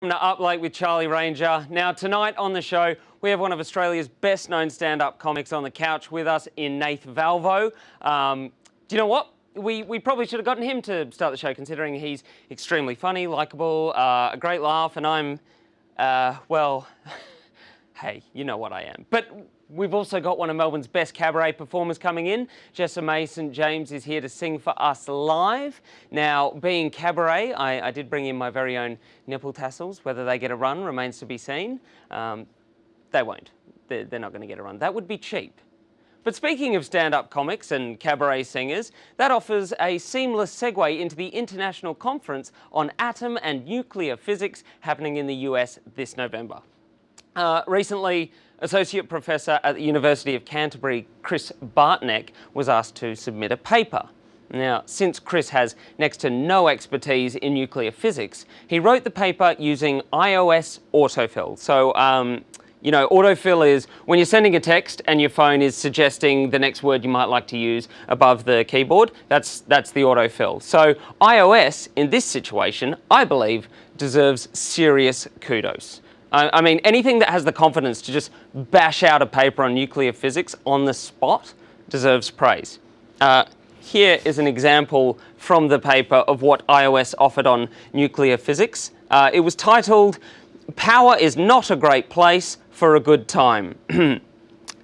To Uplate with Charlie Ranger. Now tonight on the show we have one of Australia's best known stand-up comics on the couch with us in Nath Valvo. Do you know what? We probably should have gotten him to start the show, considering he's extremely funny, likeable, a great laugh, and I'm, well, hey, you know what I am. But we've also got one of Melbourne's best cabaret performers coming in. Jessa May St James is here to sing for us live. Now, being cabaret, I did bring in my very own nipple tassels. Whether they get a run remains to be seen. They won't. They're not going to get a run. That would be cheap. But speaking of stand-up comics and cabaret singers, that offers a seamless segue into the International Conference on Atom and Nuclear Physics happening in the US this November. Recently, Associate Professor at the University of Canterbury, Chris Bartneck, was asked to submit a paper. Now, since Chris has next to no expertise in nuclear physics, he wrote the paper using iOS autofill. So, you know, autofill is when you're sending a text and your phone is suggesting the next word you might like to use above the keyboard. That's the autofill. So iOS, in this situation, I believe, deserves serious kudos. I mean, anything that has the confidence to just bash out a paper on nuclear physics on the spot deserves praise. Here is an example from the paper of what iOS offered on nuclear physics. It was titled, "Power is not a great place for a good time."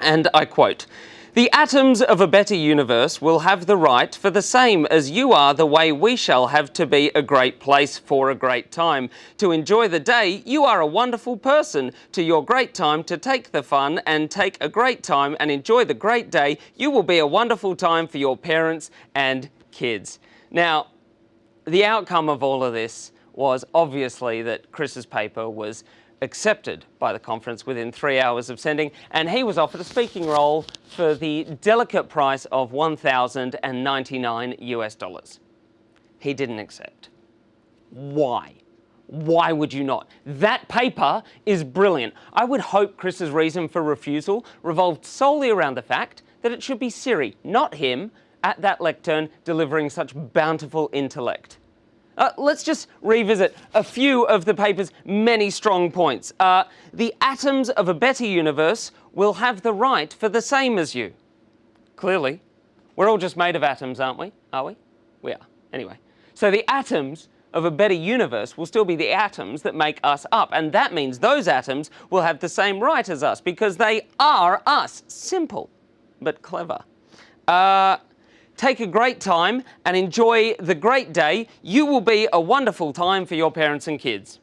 And I quote, "The atoms of a better universe will have the right for the same as you are the way we shall have to be a great place for a great time. To enjoy the day, you are a wonderful person. To your great time, to take the fun and take a great time and enjoy the great day, you will be a wonderful time for your parents and kids." Now, the outcome of all of this was obviously that Chris's paper was accepted by the conference within 3 hours of sending, and he was offered a speaking role for the delicate price of $1,099 US. He didn't accept. Why? Why would you not? That paper is brilliant. I would hope Chris's reason for refusal revolved solely around the fact that it should be Siri, not him, at that lectern delivering such bountiful intellect. Let's just revisit a few of the paper's many strong points. The atoms of a better universe will have the right for the same as you. Clearly. We're all just made of atoms, aren't we? Are we? We are. Anyway. So the atoms of a better universe will still be the atoms that make us up. And that means those atoms will have the same right as us because they are us. Simple, but clever. Take a great time and enjoy the great day. You will be a wonderful time for your parents and kids.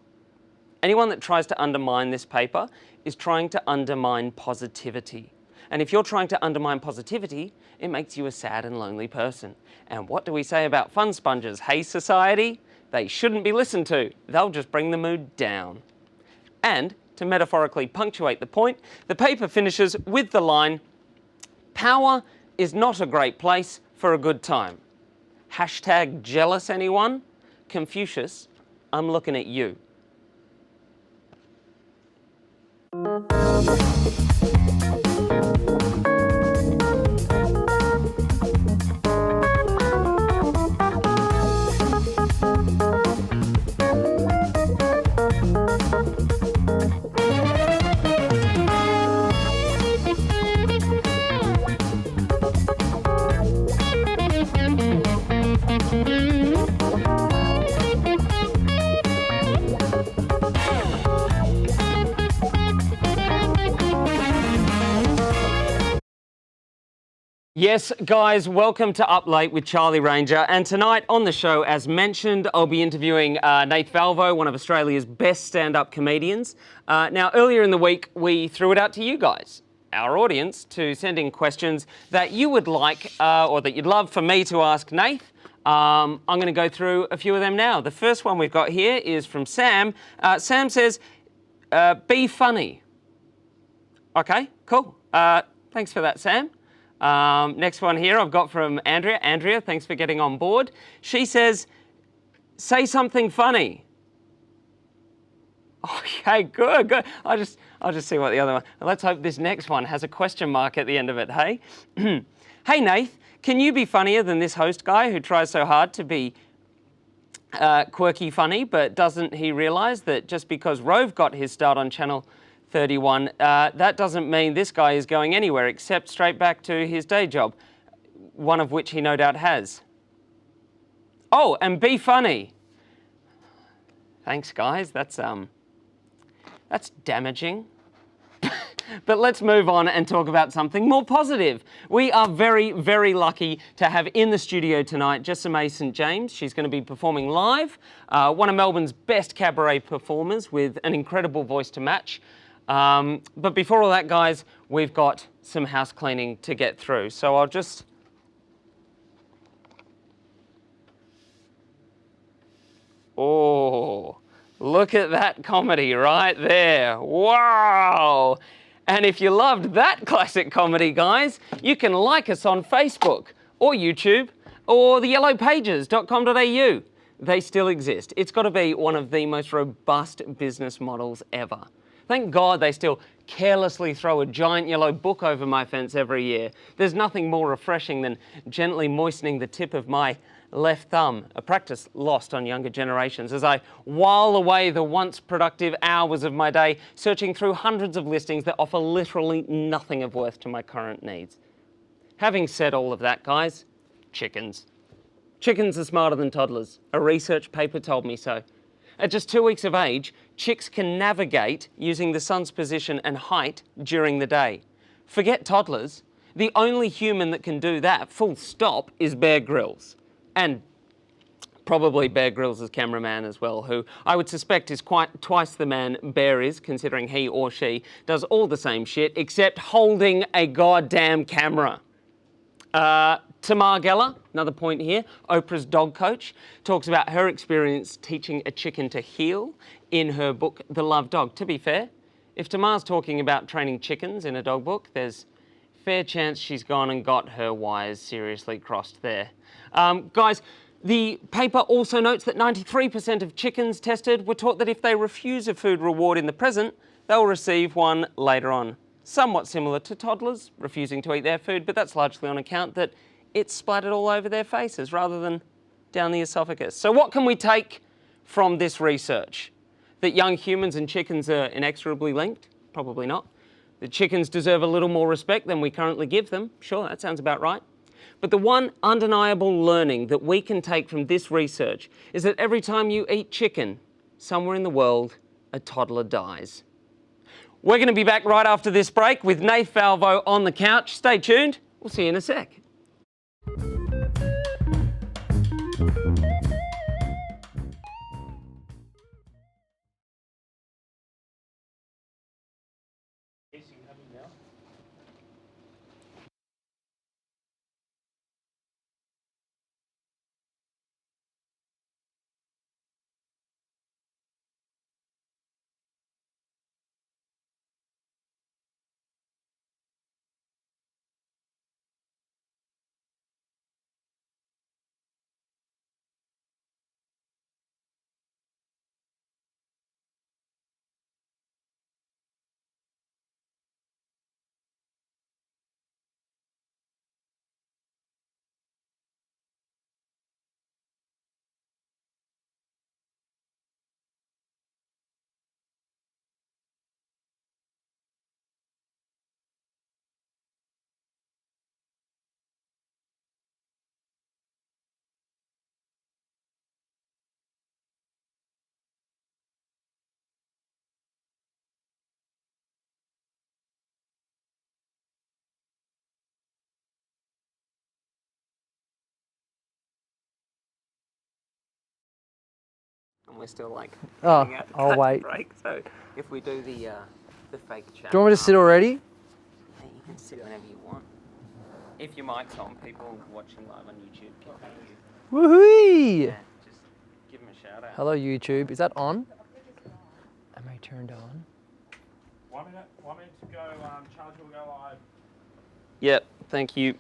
Anyone that tries to undermine this paper is trying to undermine positivity. And if you're trying to undermine positivity, it makes you a sad and lonely person. And what do we say about fun sponges? Hey, society? They shouldn't be listened to. They'll just bring the mood down. And to metaphorically punctuate the point, the paper finishes with the line, "Power is not a great place for a good time." Hashtag jealous, anyone? Confucius, I'm looking at you. Yes, guys, welcome to Up Late with Charlie Ranger. And tonight on the show, as mentioned, I'll be interviewing Nath Valvo, one of Australia's best stand-up comedians. Now, earlier in the week, we threw it out to you guys, our audience, to send in questions that you would like or that you'd love for me to ask Nath. I'm going to go through a few of them now. The first one we've got here is from Sam. Sam says, be funny. Okay, cool. Thanks for that, Sam. Next one here I've got from Andrea. Andrea, thanks for getting on board. She says, say something funny. Okay, good. I'll just see what the other one. Let's hope this next one has a question mark at the end of it, hey? Hey, Nath, can you be funnier than this host guy who tries so hard to be quirky funny, but doesn't he realise that just because Rove got his start on Channel 31, that doesn't mean this guy is going anywhere except straight back to his day job, one of which he no doubt has. Oh, and be funny. Thanks, guys. That's damaging. But let's move on and talk about something more positive. We are very, very lucky to have in the studio tonight Jessamay St James. She's going to be performing live, one of Melbourne's best cabaret performers with an incredible voice to match. But before all that, guys, we've got some house cleaning to get through. So I'll just... Oh, look at that comedy right there. Wow. And if you loved that classic comedy, guys, you can like us on Facebook or YouTube or the yellowpages.com.au. They still exist. It's got to be one of the most robust business models ever. Thank God they still carelessly throw a giant yellow book over my fence every year. There's nothing more refreshing than gently moistening the tip of my left thumb, a practice lost on younger generations, as I while away the once productive hours of my day searching through hundreds of listings that offer literally nothing of worth to my current needs. Having said all of that, guys, chickens. Chickens are smarter than toddlers. A research paper told me so. At just 2 weeks of age, chicks can navigate using the sun's position and height during the day. Forget toddlers. The only human that can do that, full stop, is Bear Grylls. And probably Bear Grylls' cameraman as well, who I would suspect is quite twice the man Bear is, considering he or she does all the same shit, except holding a goddamn camera. Tamar Geller, another point here, Oprah's dog coach, talks about her experience teaching a chicken to heel in her book, The Love Dog. To be fair, if Tamar's talking about training chickens in a dog book, there's fair chance she's gone and got her wires seriously crossed there. Guys, the paper also notes that 93% of chickens tested were taught that if they refuse a food reward in the present, they'll receive one later on. Somewhat similar to toddlers refusing to eat their food, but that's largely on account that it's splattered all over their faces rather than down the esophagus. So what can we take from this research? That young humans and chickens are inexorably linked? Probably not. The chickens deserve a little more respect than we currently give them. Sure, that sounds about right. But the one undeniable learning that we can take from this research is that every time you eat chicken, somewhere in the world, a toddler dies. We're going to be back right after this break with Nath Valvo on the couch. Stay tuned. We'll see you in a sec. And we're still like I'll wait. break. So if we do the fake chat. Do you want me to sit already? You can sit whenever you want. If your mic's on, people watching live on YouTube can hear you. Woohoo! Yeah, just give them a shout out. Hello YouTube, is that on? Am I turned on? 1 minute to go, charge will go live. Yep, thank you.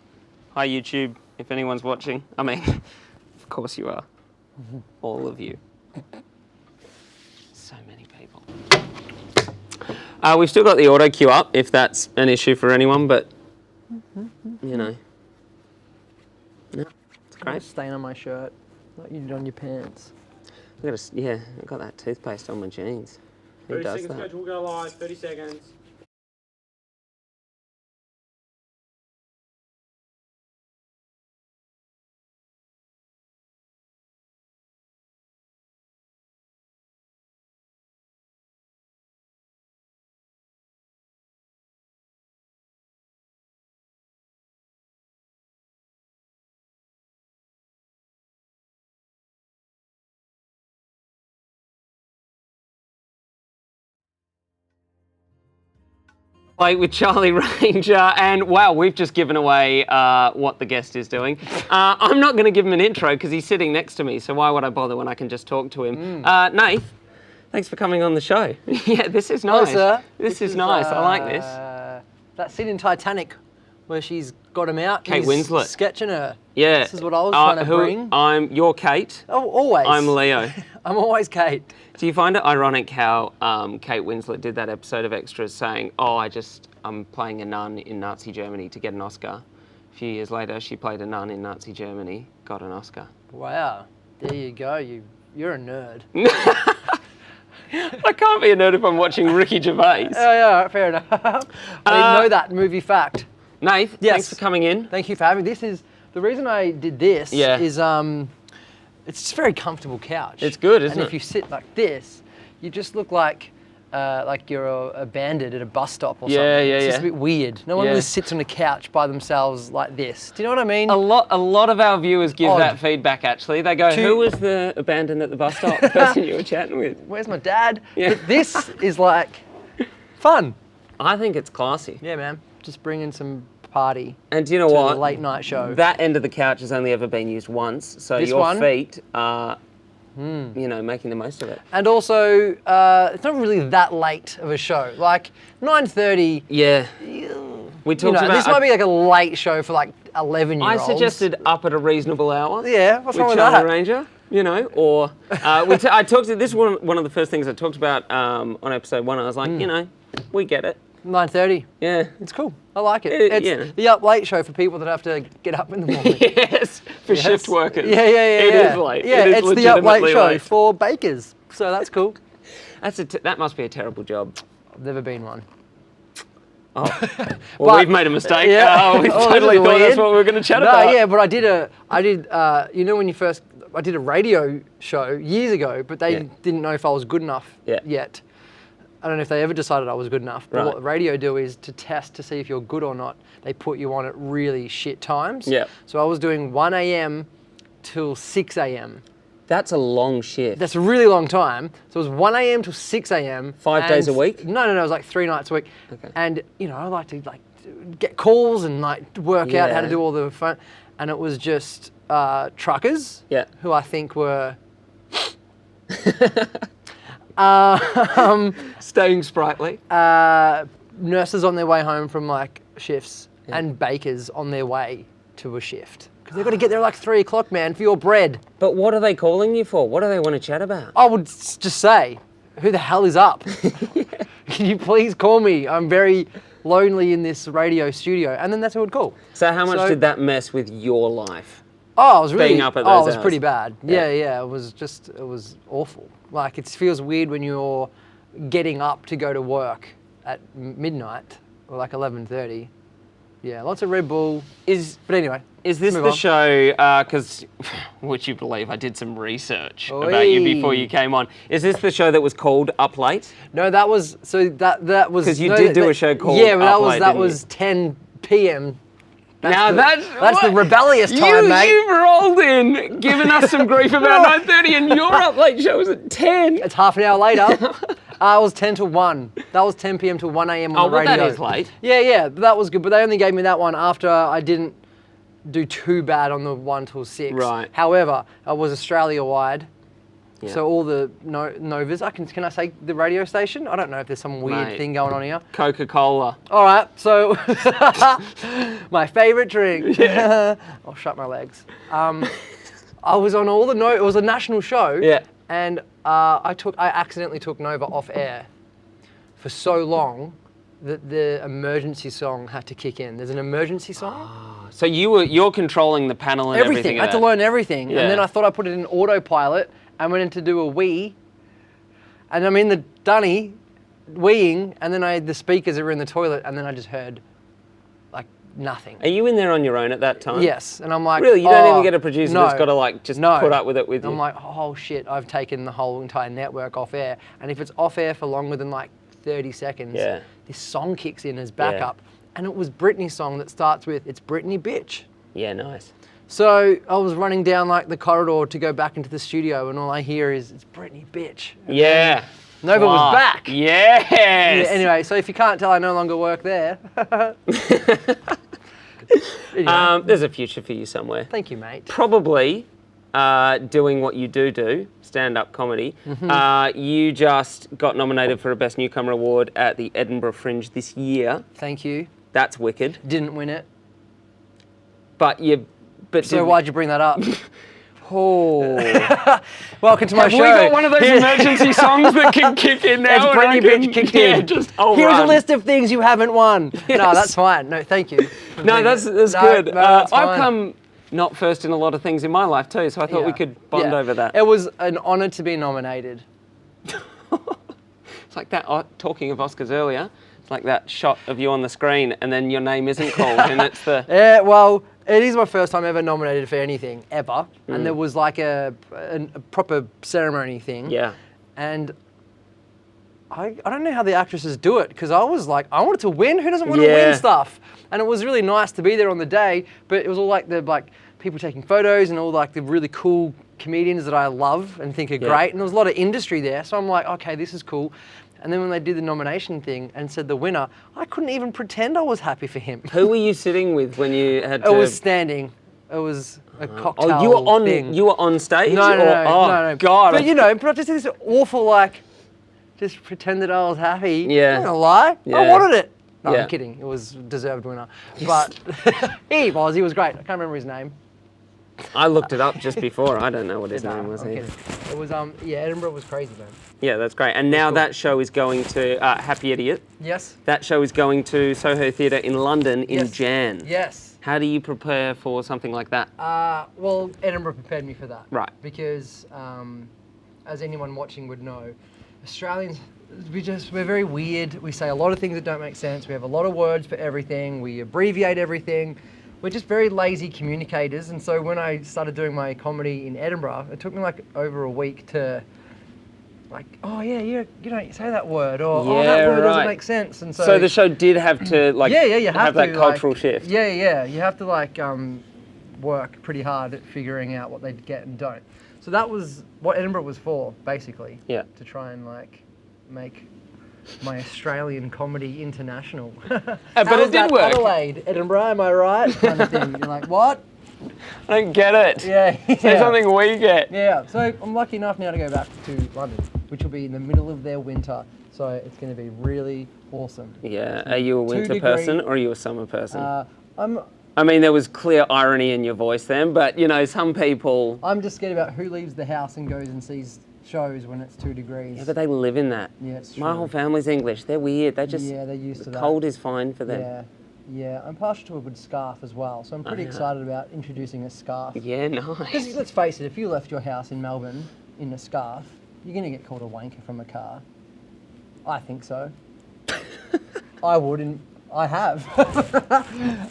Hi YouTube, if anyone's watching. I mean, of course you are. All of you. So many people. We've still got the auto queue up if that's an issue for anyone, but you know. No, it's great. Stain on my shirt, like you did on your pants. Yeah, I've got that toothpaste on my jeans. Who 30 does seconds, that? coach. We'll go live. 30 seconds. With Charlie Ranger, and wow, we've just given away what the guest is doing. I'm not going to give him an intro because he's sitting next to me, so why would I bother when I can just talk to him? Nath, thanks for coming on the show. Yeah, this is nice. Hello, sir. This is nice. I like this. That scene in Titanic where she's got him out. Kate he's Winslet. Sketching her. Yeah. This is what I was trying to bring. You're Kate. Oh, always. I'm Leo. I'm always Kate. Do you find it ironic how Kate Winslet did that episode of Extras saying, I'm playing a nun in Nazi Germany to get an Oscar. A few years later, she played a nun in Nazi Germany, got an Oscar. Wow. There you go. You're a nerd. I can't be a nerd if I'm watching Ricky Gervais. Oh, yeah, fair enough. I didn't know that movie fact. Nath, Yes. thanks for coming in. Thank you for having me. The reason I did this is it's just a very comfortable couch. It's good, isn't And it? if you sit like this, you just look like you're a bandit at a bus stop or something. It's just a bit weird. No one really sits on a couch by themselves like this. Do you know what I mean? A lot of our viewers give Odd. that feedback, actually. They go, who was the abandoned at the bus stop person you were chatting with? Where's my dad? Yeah. But this is like fun. I think it's classy. Yeah, man. Just bringing some party And do you know to what? the late night show. That end of the couch has only ever been used once, so This your one? feet are, making the most of it. And also, it's not really that late of a show. Like 9:30. Yeah. We talked about this might be like a late show for like 11-year-olds. I suggested up at a reasonable hour. Yeah, what's wrong with Charlie that? Ranger, or I talked to this is one of the first things I talked about on episode 1. I was like, we get it. 9:30. Yeah. It's cool. I like it. It- It's yeah. the up late show for people that have to get up in the morning. Yes, for Yes. shift workers. Yeah. It is late. Yeah, It is it's the up late legitimately show late. for bakers. So that's cool. That must be a terrible job. I've never been one. Oh, well, But- we've made a mistake. Yeah. We Oh, totally this is thought that's weird. what we were going to chat No, about. yeah, but I did when I did a radio show years ago, but they didn't know if I was good enough yet. I don't know if they ever decided I was good enough, but what radio do is to test to see if you're good or not, they put you on at really shit times. Yeah. So I was doing 1 a.m. till 6 a.m. That's a long shift. That's a really long time. So it was 1 a.m. till 6 a.m. 5 days a week? No, it was like 3 nights a week. Okay. And, I like to get calls and work out how to Yeah. do all the phone. And it was just truckers who I think were... Staying sprightly. nurses on their way home from shifts and bakers on their way to a shift. Because they've got to get there at 3 o'clock, man, for your bread. But what are they calling you for? What do they want to chat about? I would just say, who the hell is up? Can you please call me? I'm very lonely in this radio studio. And then that's who would call. So how much did that mess with your life? Oh, it was really, Being up at those it was hours? pretty bad. Yeah. Yeah, it was awful. It feels weird when you're getting up to go to work at midnight or 11:30. Yeah, lots of Red Bull. But anyway. Is this move the on. show, because, would you believe, I did some research about you before you came on. Is this the show that was called Uplate? No, that was, that was... 'Cause you no, did do a show called Yeah, but Uplate, that didn't you? was 10 p.m. That's the what? rebellious time, mate. You've rolled in, giving us some grief about 9:30 and your Uplate show was at 10. It's half an hour later. It was 10 till 1. That was 10 p.m. till 1 a.m. on the radio. That is late. Yeah, but that was good. But they only gave me that one after I didn't do too bad on the 1 till 6. Right. However, I was Australia-wide. Yeah. So all the Novas, can I say the radio station? I don't know if there's some weird Mate. thing going on here. Coca-Cola. All right, so my favorite drink. I'll shut my legs. I was on all the it was a national show. Yeah. And I accidentally took Nova off air for so long that the emergency song had to kick in. There's an emergency song. So you're controlling the panel and everything. I had to learn everything. Yeah. And then I thought I put it in autopilot I went in to do a wee, and I'm in the dunny, weeing, and then the speakers are in the toilet, and then I just heard, like, nothing. Are you in there on your own at that time? Yes, and I'm like, really, you don't even get a producer that's got to like just put up with it with you. I'm like, oh shit, I've taken the whole entire network off air, and if it's off air for longer than like 30 seconds, this song kicks in as backup, and it was Britney's song that starts with, "It's Britney, bitch." Yeah, nice. So I was running down like the corridor to go back into the studio, and all I hear is, "It's Britney, bitch." And Nova was back. Yes. Yeah, anyway, so if you can't tell, I no longer work there. There's a future for you somewhere. Thank you, mate. Probably doing what you do, stand-up comedy. You just got nominated for a Best Newcomer Award at the Edinburgh Fringe this year. Thank you. That's wicked. Didn't win it. So why'd you bring that up? Oh. Welcome to my show. We got one of those emergency songs that can kick in now. It's Britney bitch kicked in. Here's a list of things you haven't won. Yes. No, that's fine. No, thank you. No, that's good. No, that's fine. I've come not first in a lot of things in my life too, so I thought we could bond over that. It was an honour to be nominated. It's like that, talking of Oscars earlier, it's like that shot of you on the screen and then your name isn't called and it's the... Yeah, well... It is my first time ever nominated for anything, ever. And there was like a proper ceremony thing. Yeah. And I don't know how the actresses do it, because I was like, I wanted to win. Who doesn't want to win stuff? And it was really nice to be there on the day, but it was all like people taking photos and all like the really cool comedians that I love and think are great. And there was a lot of industry there. So I'm like, okay, this is cool. And then when they did the nomination thing and said the winner, I couldn't even pretend I was happy for him. Who were you sitting with when you had to... It was standing. It was a cocktail thing. You were on stage? No. God. But you know, but I just did this awful just pretend that I was happy. Yeah. I'm not gonna lie. Yeah. I wanted it. No, I'm kidding. It was deserved winner. But he was great. I can't remember his name. I looked it up just before. I don't know what his name was. It was Edinburgh was crazy, man. Yeah, that's great. And now that show is going to Happy Idiot. Yes. That show is going to Soho Theatre in London in Jan. Yes. How do you prepare for something like that? Well, Edinburgh prepared me for that. Right. Because, as anyone watching would know, Australians, we're very weird. We say a lot of things that don't make sense. We have a lot of words for everything. We abbreviate everything. We're just very lazy communicators. And so when I started doing my comedy in Edinburgh, it took me like over a week to you don't say that word, or that word doesn't make sense. And so the show did have to have that cultural shift. Yeah, you have to work pretty hard at figuring out what they get and don't. So that was what Edinburgh was for, basically. Yeah. To try and make my Australian comedy international. But it did work. Adelaide, Edinburgh, am I right? Kind of thing. You're like, what? I don't get it. Yeah. Say something we get. Yeah. So I'm lucky enough now to go back to London, which will be in the middle of their winter. So it's going to be really awesome. Yeah. Are you a winter person or are you a summer person? I mean, there was clear irony in your voice then, but you know, some people... I'm just scared about who leaves the house and goes and sees shows when it's 2 degrees. Yeah, but they live in that. Yeah, it's true. My whole family's English. They're weird. They're used to that. Cold is fine for them. Yeah. I'm partial to a good scarf as well, so I'm pretty excited about introducing a scarf. Yeah, nice. Because let's face it, if you left your house in Melbourne in a scarf, you're going to get called a wanker from a car. I think so. I wouldn't. I have.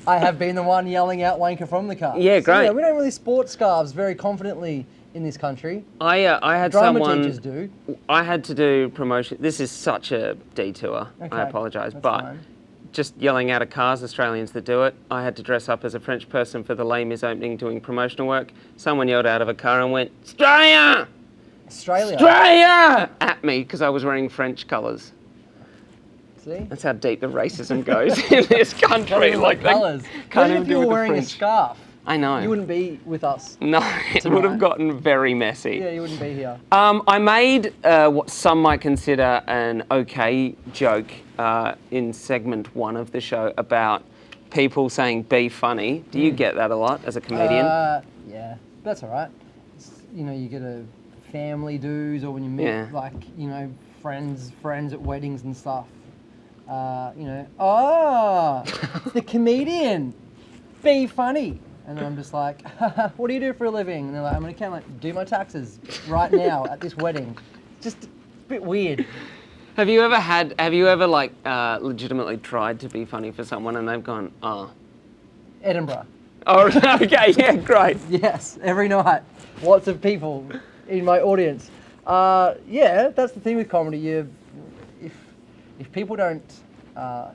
I have been the one yelling out wanker from the car. Yeah, great. So, we don't really sport scarves very confidently in this country. I had Drama teachers do. I had to do promotion. This is such a detour. Okay, I apologise, that's but fine. Just yelling out of cars, Australians that do it. I had to dress up as a French person for the Les Mis opening doing promotional work. Someone yelled out of a car and went, Australia! Australia! At me because I was wearing French colours. See? That's how deep the racism goes in this country. Like colours. What if you were wearing a scarf? I know. You wouldn't be with us. No, it would have gotten very messy. Yeah, you wouldn't be here. I made what some might consider an okay joke in segment 1 of the show about people saying "be funny." Do you get that a lot as a comedian? Yeah, that's all right. You get a family dues, or when you meet friends at weddings and stuff. It's the comedian. Be funny. And then I'm just like, what do you do for a living? And they're like, I'm an accountant. Do my taxes right now at this wedding. Just a bit weird. Have you ever like legitimately tried to be funny for someone and they've gone, oh. Edinburgh. Oh, okay, yeah, great. Yes, every night. Lots of people in my audience. Yeah, that's the thing with comedy. If people don't,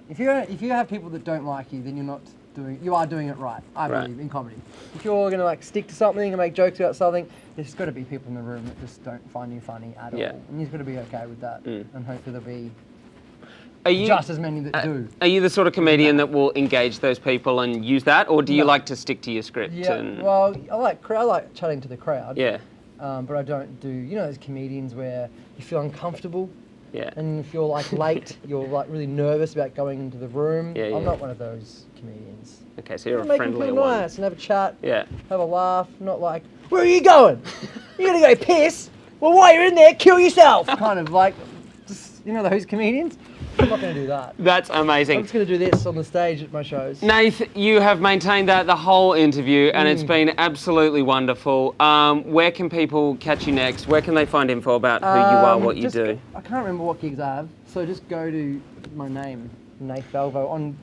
if you have people that don't like you, then you are doing it right. I believe in comedy. If you're gonna like stick to something and make jokes about something, there's got to be people in the room that just don't find you funny at all, and you've got to be okay with that. And hopefully there'll be just as many that do. Are you the sort of comedian that will engage those people and use that, or do you like to stick to your script? Yeah, well, I like chatting to the crowd. Yeah. But I don't do, those comedians where you feel uncomfortable. Yeah. And if you're like late, you're like really nervous about going into the room. Yeah, I'm not one of those comedians. Okay, so you're a make friendly them feel one. nice and have a chat. Yeah. Have a laugh. Not like, where are you going? You're gonna go piss? Well, while you're in there, kill yourself. Kind of like, just, those comedians. I'm not going to do that. That's amazing. I'm just going to do this on the stage at my shows. Nath, you have maintained that the whole interview, and it's been absolutely wonderful. Where can people catch you next? Where can they find info about who you are, what you do? I can't remember what gigs I have, so just go to my name, Nath Valvo, on,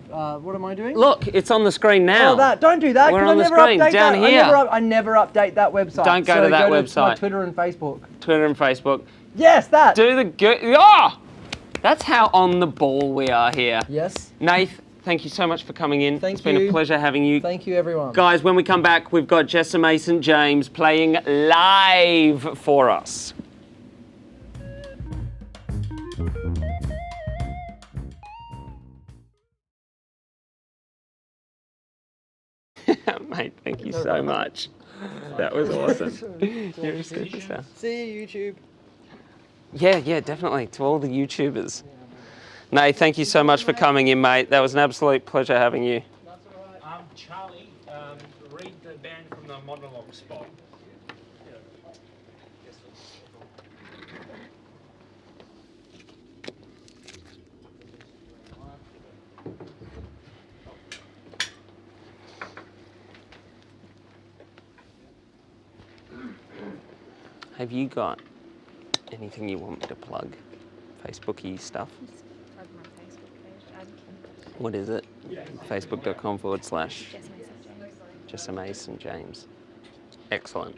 what am I doing? Look, it's on the screen now. Oh, don't do that. We're on the screen, down here. I never update that website. Don't go to that website. My Twitter and Facebook. Twitter and Facebook. Yes, that. Do the good. Oh! That's how on the ball we are here. Yes. Nath, thank you so much for coming in. Thank you. It's been a pleasure having you. Thank you, everyone. Guys, when we come back, we've got Jessamy St. James playing live for us. Mate, thank you so much. That was awesome. You're a superstar. See you, YouTube. Yeah, definitely. To all the YouTubers. Nate, thank you so much for coming in, mate. That was an absolute pleasure having you. That's all right. Charlie, read the band from the monologue spot. Have you got anything you want me to plug? Facebooky stuff? Just plug my Facebook page. What is it? Facebook.com/ Jessamy St. Jessamy St. James. James. Excellent.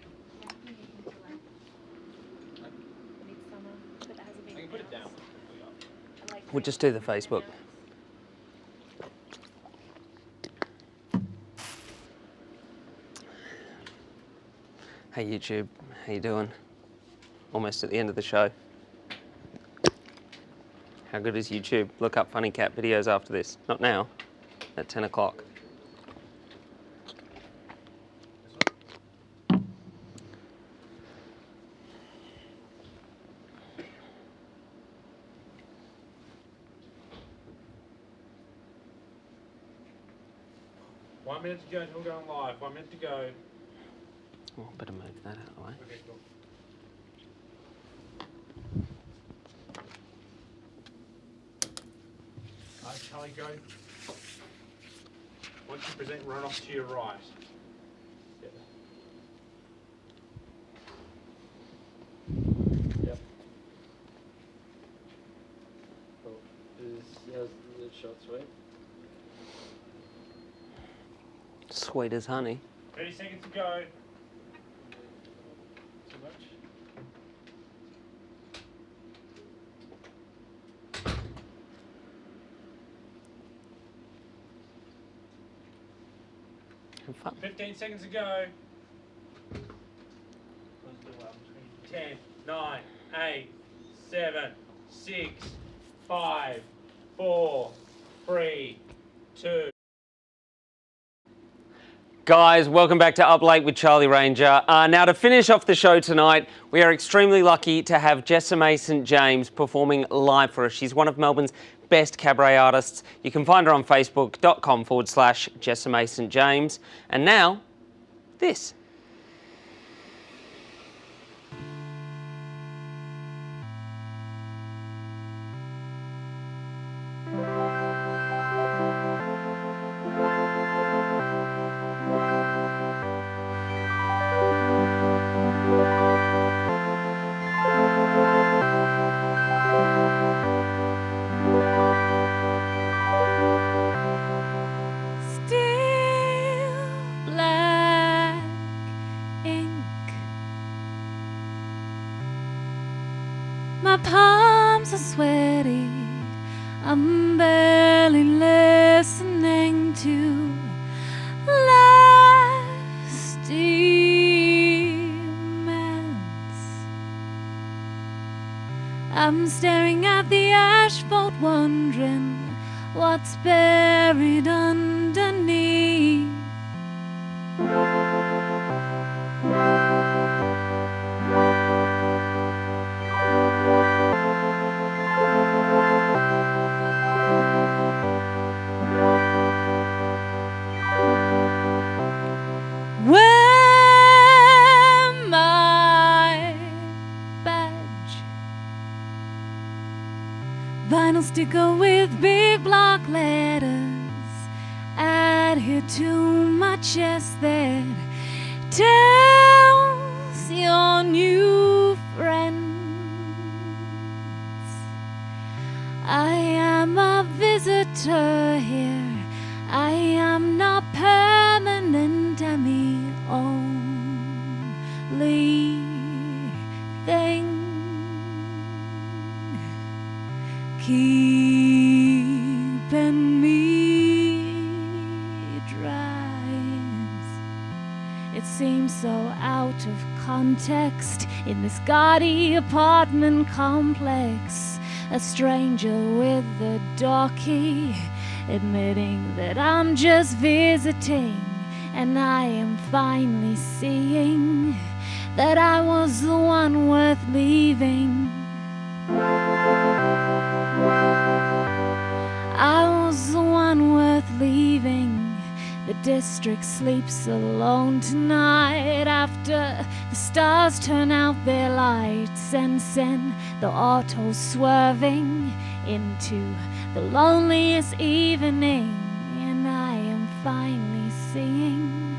Midsummer, but that has a big Put it down. I like We'll just do the Facebook. Hey YouTube, how you doing? Almost at the end of the show. How good is YouTube? Look up Funny Cat videos after this. Not now, at 10 o'clock. One minute to go until we're going live. 1 minute to go. Oh, better move that out of the way. Okay, cool. Charlie, go. Once you present, run off to your right. Yep. Cool. How's the shot, sweet? Sweet as honey. 30 seconds to go. Too much? Have fun. 15 seconds to go. 10, 9, 8, 7, 6, 5, 4, 3, 2. Guys, welcome back to Uplate with Charlie Ranger. Now to finish off the show tonight, we are extremely lucky to have Jessamy St. James performing live for us. She's one of Melbourne's best cabaret artists. You can find her on facebook.com/ Jessamy St. James. And now, this. I'm barely listening to last demands. I'm staring at the asphalt, wondering what's buried underneath. Wear my badge, vinyl sticker with big block letters adhered to my chest that tells your new friends I am a visitor here. I am not permanent, I'm the only thing keeping me dry. It seems so out of context in this gaudy apartment complex. A stranger with a door key, admitting that I'm just visiting, and I am finally seeing that I was the one worth leaving. I was the one worth leaving. The district sleeps alone tonight after the stars turn out their lights and send the autos swerving into the loneliest evening. And I am finally seeing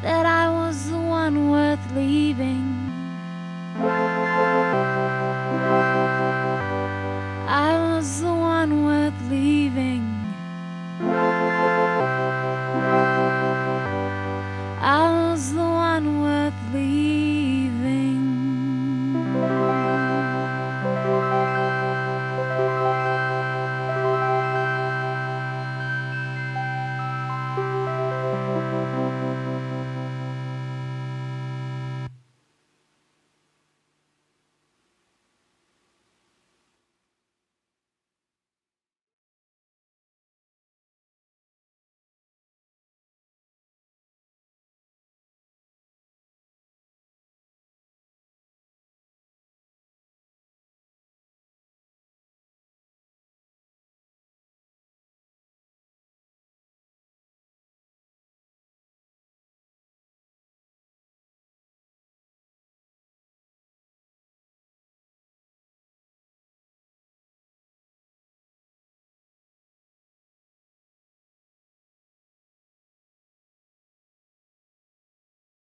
that I was the one worth leaving. I was the one worth leaving.